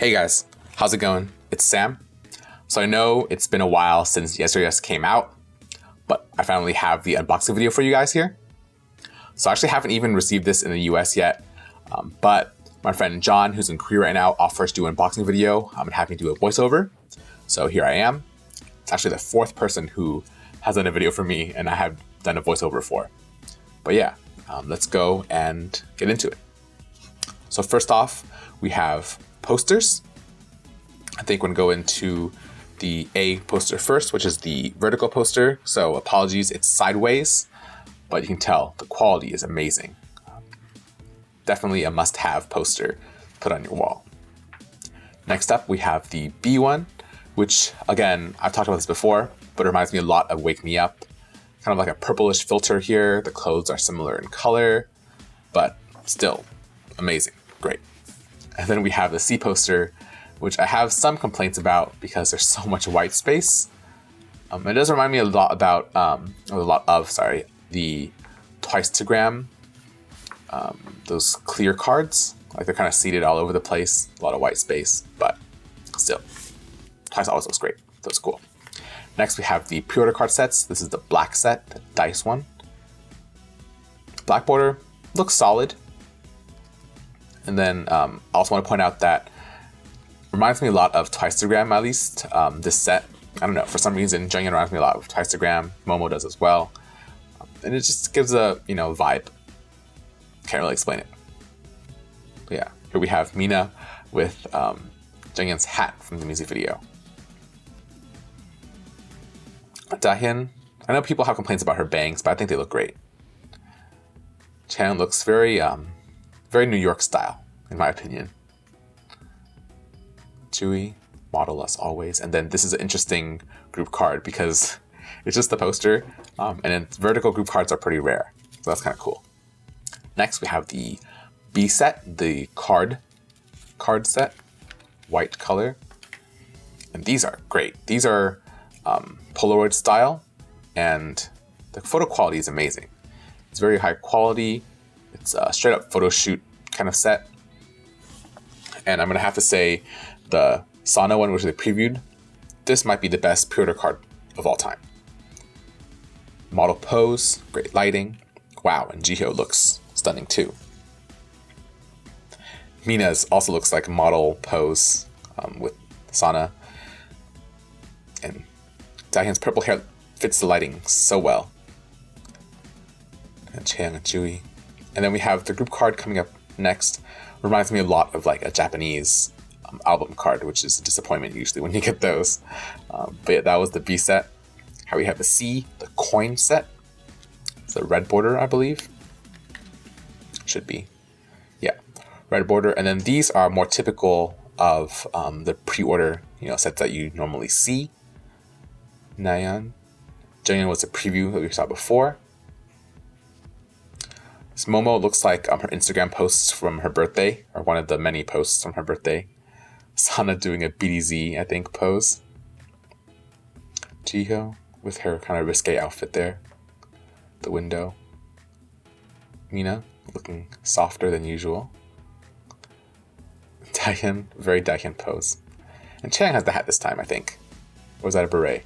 Hey guys, how's it going? It's Sam. So I know it's been a while since Yes came out, but I finally have the unboxing video for you guys here. So I actually haven't even received this in the US yet, but my friend John, who's in Korea right now, offers to do an unboxing video and have me do a voiceover. So here I am. It's actually the fourth person who has done a video for me and I have done a voiceover for. But yeah, let's go and get into it. So first off, we have posters. I think we're gonna go into the A poster first, which is the vertical poster. So apologies, it's sideways, but you can tell the quality is amazing. Definitely a must-have poster to put on your wall. Next up, we have the B one, which again, I've talked about this before, but it reminds me a lot of Wake Me Up. Kind of like a purplish filter here. The clothes are similar in color, but still amazing, great. And then we have the C poster, which I have some complaints about because there's so much white space. It does remind me a lot about, the Twice-to-gram, those clear cards. Like they're kind of seated all over the place, a lot of white space, but still, Twice always looks great. That's cool. Next, we have the pre-order card sets. This is the black set, the dice one. Black border looks solid. And then I also want to point out that reminds me a lot of Twice-to-gram, at least. This set, I don't know, for some reason, Jungin reminds me a lot of Twice-to-gram. Momo does as well. And it just gives a, vibe. Can't really explain it. But yeah, here we have Mina with Jungin's hat from the music video. Dahyun, I know people have complaints about her bangs, but I think they look great. Chan looks very New York style, in my opinion. Chewy, model as always. And then this is an interesting group card because it's just the poster, and then vertical group cards are pretty rare. So that's kind of cool. Next, we have the B set, the card set, white color. And these are great. These are Polaroid style, and the photo quality is amazing. It's very high quality. It's a straight up photo shoot kind of set. And I'm gonna have to say the Sana one, which they previewed, this might be the best pre-order card of all time. Model pose, great lighting. Wow, and Jihyo looks stunning too. Mina's also looks like a model pose with Sana. And Dahyun's purple hair fits the lighting so well. And Chang and Chewy. And then we have the group card coming up next. Reminds me a lot of like a Japanese album card, which is a disappointment usually when you get those. But yeah, that was the B set. How we have the C, the coin set. It's a red border, I believe. Should be. Yeah, red border. And then these are more typical of the pre-order, sets that you normally see. Nayeon. Jungin was a preview that we saw before. This Momo looks like her Instagram posts from her birthday, or one of the many posts from her birthday. Sana doing a BDZ, I think, pose. Jihyo with her kind of risque outfit there. The window. Mina looking softer than usual. Dahyun, very Dahyun pose. And Chang has the hat this time, I think. Or was that a beret?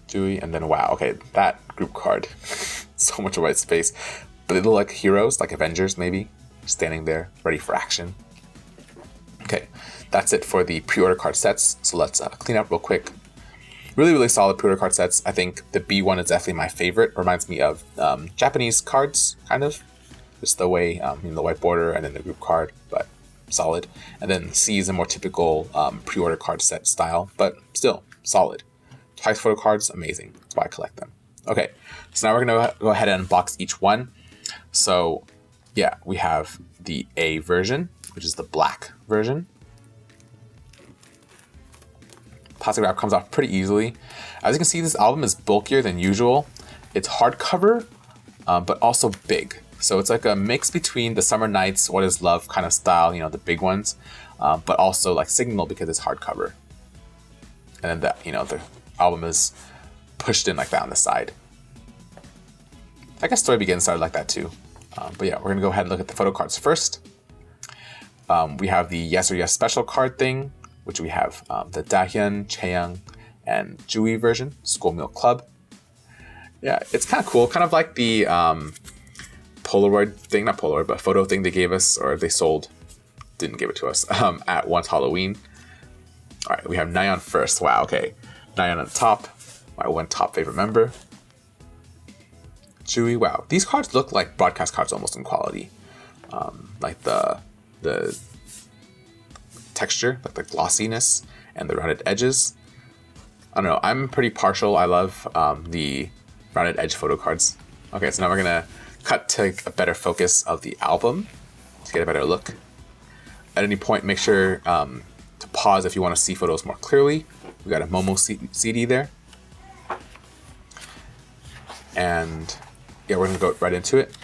Chewy, and then wow, okay, that group card. So much white space. But they look like heroes, like Avengers maybe, standing there, ready for action. Okay, that's it for the pre-order card sets. So let's clean up real quick. Really, really solid pre-order card sets. I think the B one is definitely my favorite. Reminds me of Japanese cards, kind of. Just the way, the white border and then the group card, but solid. And then C is a more typical pre-order card set style, but still solid. Twice photo cards, amazing. That's why I collect them. Okay, so now we're gonna go ahead and unbox each one. So yeah, we have the A version, which is the black version. Plastic wrap comes off pretty easily. As you can see, this album is bulkier than usual. It's hardcover, but also big. So it's like a mix between the Summer Nights, What Is Love kind of style, the big ones, but also like Signal because it's hardcover. And then the album is pushed in like that on the side. I guess Story Begins started like that too. But yeah, we're gonna go ahead and look at the photo cards first. We have the Yes or Yes special card thing, which we have the Dahyun, Chaeyoung, and Jui version, School Meal Club. Yeah, it's kind of cool. Kind of like the Polaroid thing, not Polaroid, but photo thing they gave us, or they sold, didn't give it to us, at once Halloween. All right, we have Nayeon first. Wow, okay. Nayeon on top, my one top favorite member. Jui, wow. These cards look like broadcast cards almost in quality. Like the texture, like the glossiness and the rounded edges. I don't know, I'm pretty partial. I love the rounded edge photo cards. Okay, so now we're gonna cut to a better focus of the album to get a better look. At any point, make sure to pause if you want to see photos more clearly. We got a Momo CD there. And yeah, we're gonna go right into it.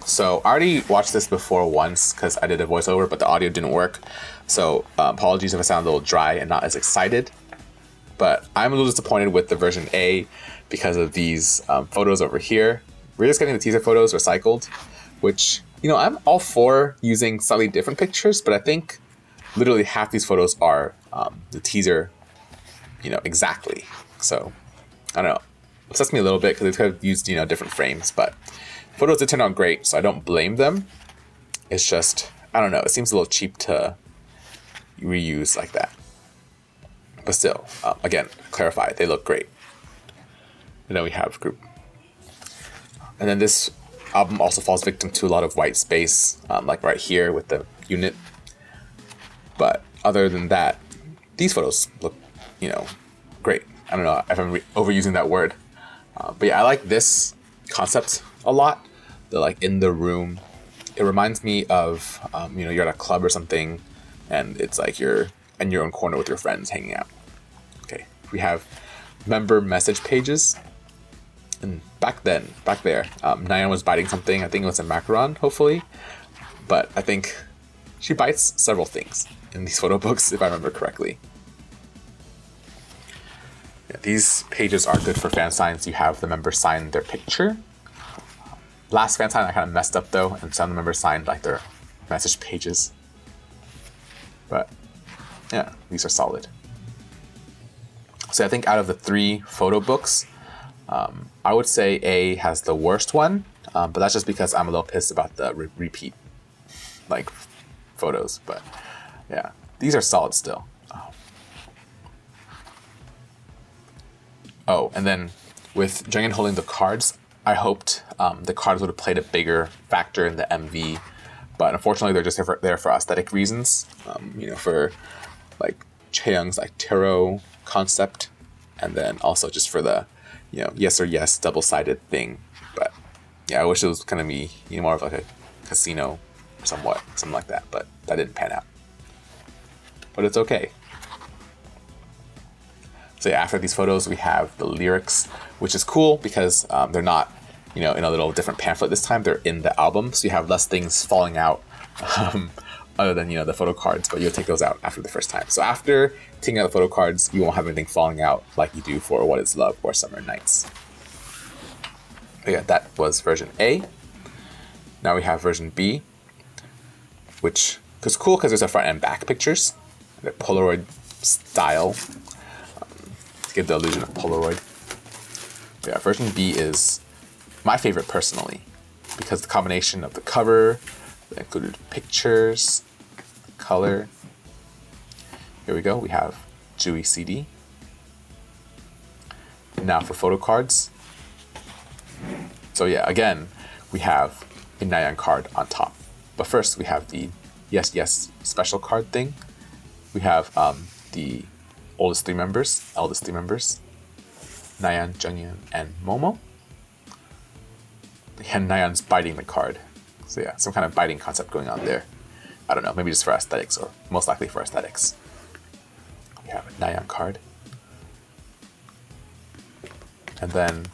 So I already watched this before once because I did a voiceover, but the audio didn't work. So apologies if I sound a little dry and not as excited. But I'm a little disappointed with the version A because of these photos over here. We're just getting the teaser photos recycled, which, you know, I'm all for using slightly different pictures, but I think literally half these photos are the teaser, you know, exactly. So I don't know, upsets me a little bit because they could have used, you know, different frames, but photos did turn out great, so I don't blame them. It's just, I don't know, it seems a little cheap to reuse like that. But still, again, clarify, they look great. And then we have group. And then this album also falls victim to a lot of white space, like right here with the unit. But other than that, these photos look, you know, great. I don't know if I'm overusing that word. But yeah, I like this concept a lot. The like in the room. It reminds me of, you know, you're at a club or something and it's like you're in your own corner with your friends hanging out. Okay, we have member message pages. And back there, Nayeon was biting something. I think it was a macaron, hopefully. But I think she bites several things in these photo books, if I remember correctly. Yeah, these pages are good for fan signs. You have the members sign their picture. Last fan sign I kind of messed up though, and some of the members signed like their message pages. But yeah, these are solid. So I think out of the 3 photo books, I would say A has the worst one, but that's just because I'm a little pissed about the repeat like photos. But yeah, these are solid still. Oh, and then with Jungin holding the cards, I hoped the cards would have played a bigger factor in the MV, but unfortunately they're just there for aesthetic reasons. You know, for like Chaeyoung's like tarot concept, and then also just for the, you know, yes or yes double-sided thing. But yeah, I wish it was gonna be, you know, more of like a casino or something like that, but that didn't pan out. But it's okay. So yeah, after these photos, we have the lyrics, which is cool because they're not, you know, in a little different pamphlet this time. They're in the album, so you have less things falling out other than, you know, the photo cards, but you'll take those out after the first time. So after taking out the photo cards, you won't have anything falling out like you do for What Is Love or Summer Nights. But yeah, that was version A. Now we have version B, which is cool because there's a front and back pictures. They're Polaroid style. To give the illusion of Polaroid. But yeah, version B is my favorite personally because the combination of the cover, the included pictures, color. Here we go. We have Jui CD. Now for photo cards. So yeah, again, we have a Nayeon card on top. But first we have the Yes Yes special card thing. We have the eldest three members, Nayeon, Jungin, and Momo. And Nayeon's biting the card. So yeah, some kind of biting concept going on there. I don't know, maybe just for aesthetics, or most likely for aesthetics. We have a Nayeon card. And then,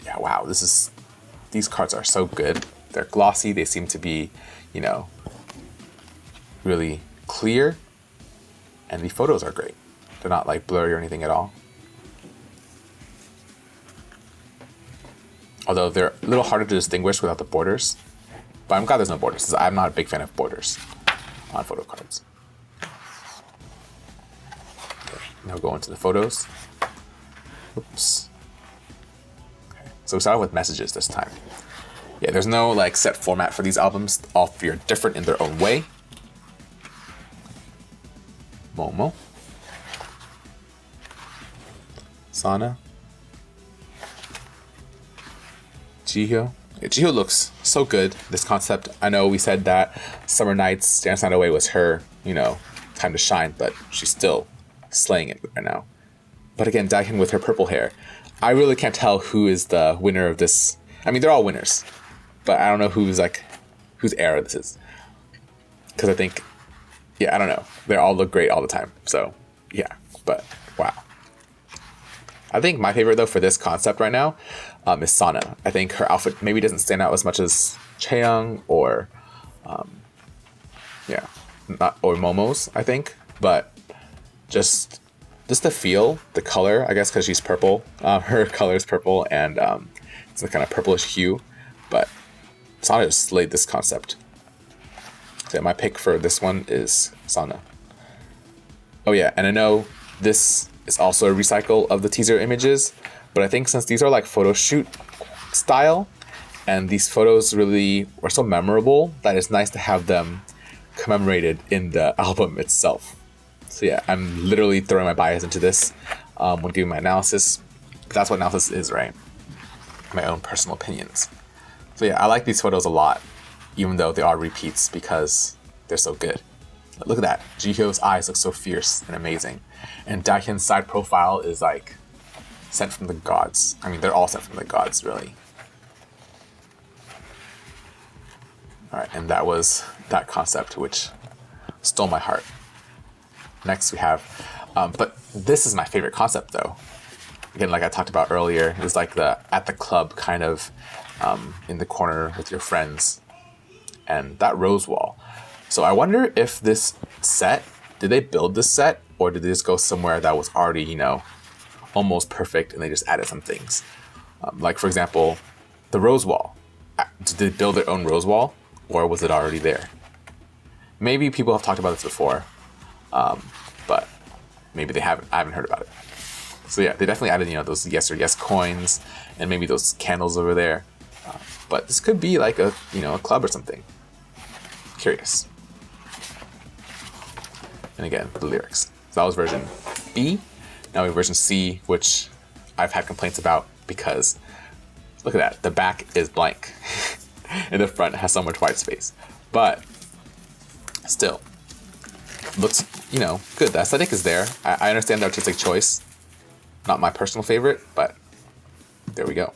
yeah, wow, these cards are so good. They're glossy, they seem to be, you know, really clear. And the photos are great. They're not like blurry or anything at all. Although they're a little harder to distinguish without the borders. But I'm glad there's no borders, because I'm not a big fan of borders on photo cards. Okay, now go into the photos. Oops. Okay, so we start with messages this time. Yeah, there's no like set format for these albums. All three are different in their own way. Momo. Sana. Jihyo. Yeah, Jihyo looks so good. This concept, I know we said that Summer Nights, Dance Night Away was her, you know, time to shine, but she's still slaying it right now. But again, Dahyun with her purple hair. I really can't tell who is the winner of this. I mean, they're all winners, but I don't know whose era this is. Because I think, yeah, I don't know. They all look great all the time. So, yeah, but wow. I think my favorite, though, for this concept right now is Sana. I think her outfit maybe doesn't stand out as much as Chaeyoung or, or Momo's, I think. But just the feel, the color, I guess, because she's purple. Her color is purple, and it's a kind of purplish hue. But Sana just slayed this concept. So my pick for this one is Sana. Oh yeah, and I know this is also a recycle of the teaser images, but I think since these are like photo shoot style, and these photos really were so memorable, that it's nice to have them commemorated in the album itself. So yeah, I'm literally throwing my bias into this when doing my analysis. But that's what analysis is, right? My own personal opinions. So yeah, I like these photos a lot, even though they are repeats, because they're so good. Look at that. Jihyo's eyes look so fierce and amazing. And Dahyun's side profile is like sent from the gods. I mean, they're all sent from the gods, really. All right, and that was that concept, which stole my heart. Next we have, but this is my favorite concept though. Again, like I talked about earlier, it's like the at the club kind of in the corner with your friends, and that rose wall. So I wonder if this set, did they build this set, or did they just go somewhere that was already, you know, almost perfect and they just added some things? Like for example, the rose wall. Did they build their own rose wall, or was it already there? Maybe people have talked about this before, but maybe they haven't. I haven't heard about it. So yeah, they definitely added, you know, those yes or yes coins and maybe those candles over there. But this could be like a, you know, a club or something. Curious. And again, the lyrics. So that was version B. Now we have version C, which I've had complaints about because look at that. The back is blank and the front has so much white space. But still, looks, you know, good. The aesthetic is there. I understand the artistic choice. Not my personal favorite, but there we go.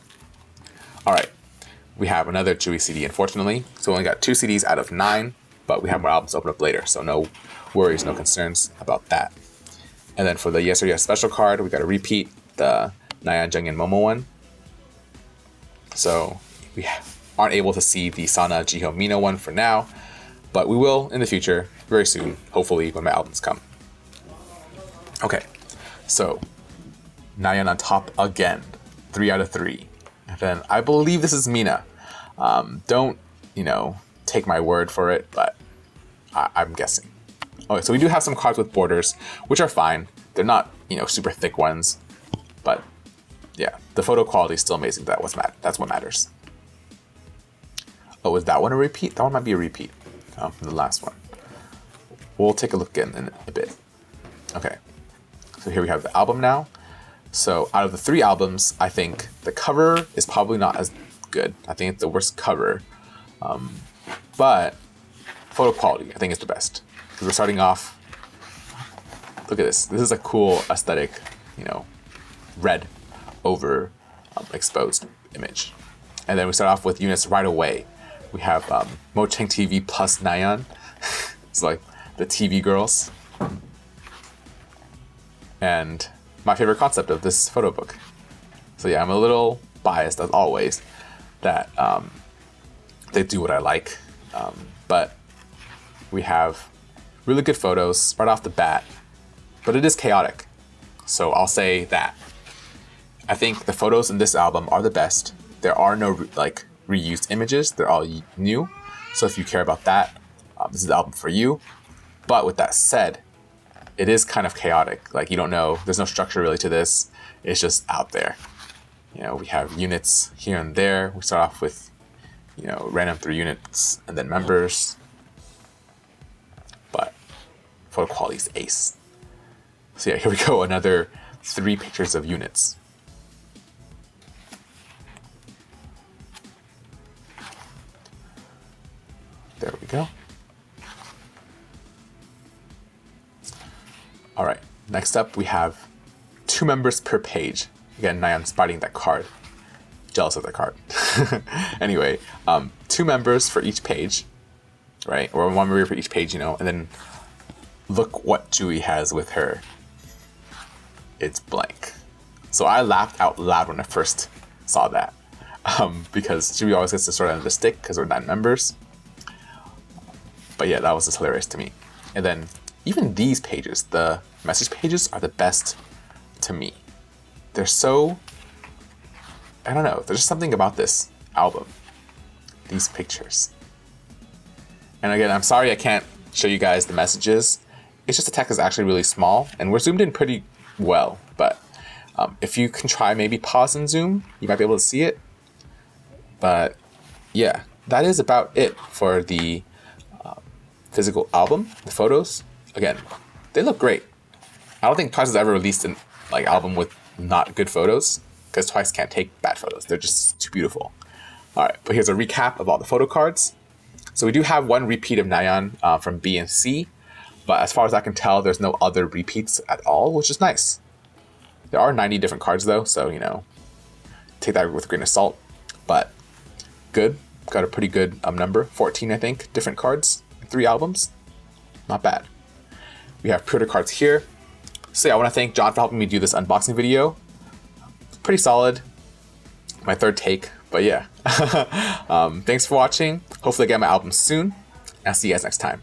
All right. We have another Chewy CD, unfortunately. So we only got 2 CDs out of 9, but we have more albums to open up later. So no worries, no concerns about that. And then for the Yes or Yes special card, we got to repeat the Nayeon, Jungin, Momo one. So we aren't able to see the Sana, Jihyo, Mina one for now, but we will in the future, very soon, hopefully when my albums come. Okay, so Nayeon on top again, 3 out of 3. And then I believe this is Mina. Don't, you know, take my word for it, but I'm guessing. Okay, so we do have some cards with borders, which are fine. They're not, you know, super thick ones, but yeah, the photo quality is still amazing. That's what matters. Oh, is that one a repeat? That one might be a repeat from the last one. We'll take a look in a bit. Okay, so here we have the album now. So out of the 3 albums, I think the cover is probably not as good. I think it's the worst cover. But photo quality, I think, is the best. Because we're starting off, look at this. This is a cool aesthetic, you know, red over exposed image. And then we start off with units right away. We have Mocheng TV plus Nayeon. It's like the TV girls. And my favorite concept of this photo book. So yeah, I'm a little biased as always that they do what I like. But we have really good photos right off the bat, but it is chaotic. So I'll say that. I think the photos in this album are the best. There are no like reused images. They're all new. So if you care about that, this is the album for you. But with that said, it is kind of chaotic. Like, you don't know, there's no structure really to this. It's just out there. You know, we have units here and there. We start off with, you know, random 3 units and then members. But photo quality is ace. So yeah, here we go. Another 3 pictures of units. There we go. All right, next up we have 2 members per page. Again, Nayeon spotting that card. Jealous of that card. Anyway, 2 members for each page, right? Or 1 member for each page, you know, and then look what Jui has with her. It's blank. So I laughed out loud when I first saw that. Because Jui always gets the sword end of the stick because we're 9 members. But yeah, that was just hilarious to me. And then even these pages, the message pages, are the best to me. They're so, I don't know, there's just something about this album, these pictures. And again, I'm sorry I can't show you guys the messages. It's just the text is actually really small and we're zoomed in pretty well. But if you can try maybe pause and zoom, you might be able to see it. But yeah, that is about it for the physical album. The photos, again, they look great. I don't think Twice has ever released an album with not good photos, because Twice can't take bad photos. They're just too beautiful. All right, but here's a recap of all the photo cards. So we do have 1 repeat of Nayeon from B and C, but as far as I can tell, there's no other repeats at all, which is nice. There are 90 different cards though, so you know, take that with a grain of salt. But good, got a pretty good number, 14 I think, different cards. 3 albums, not bad. We have pre-order cards here. So yeah, I want to thank John for helping me do this unboxing video. Pretty solid. My 3rd take, but yeah. Thanks for watching. Hopefully I get my album soon. I'll see you guys next time.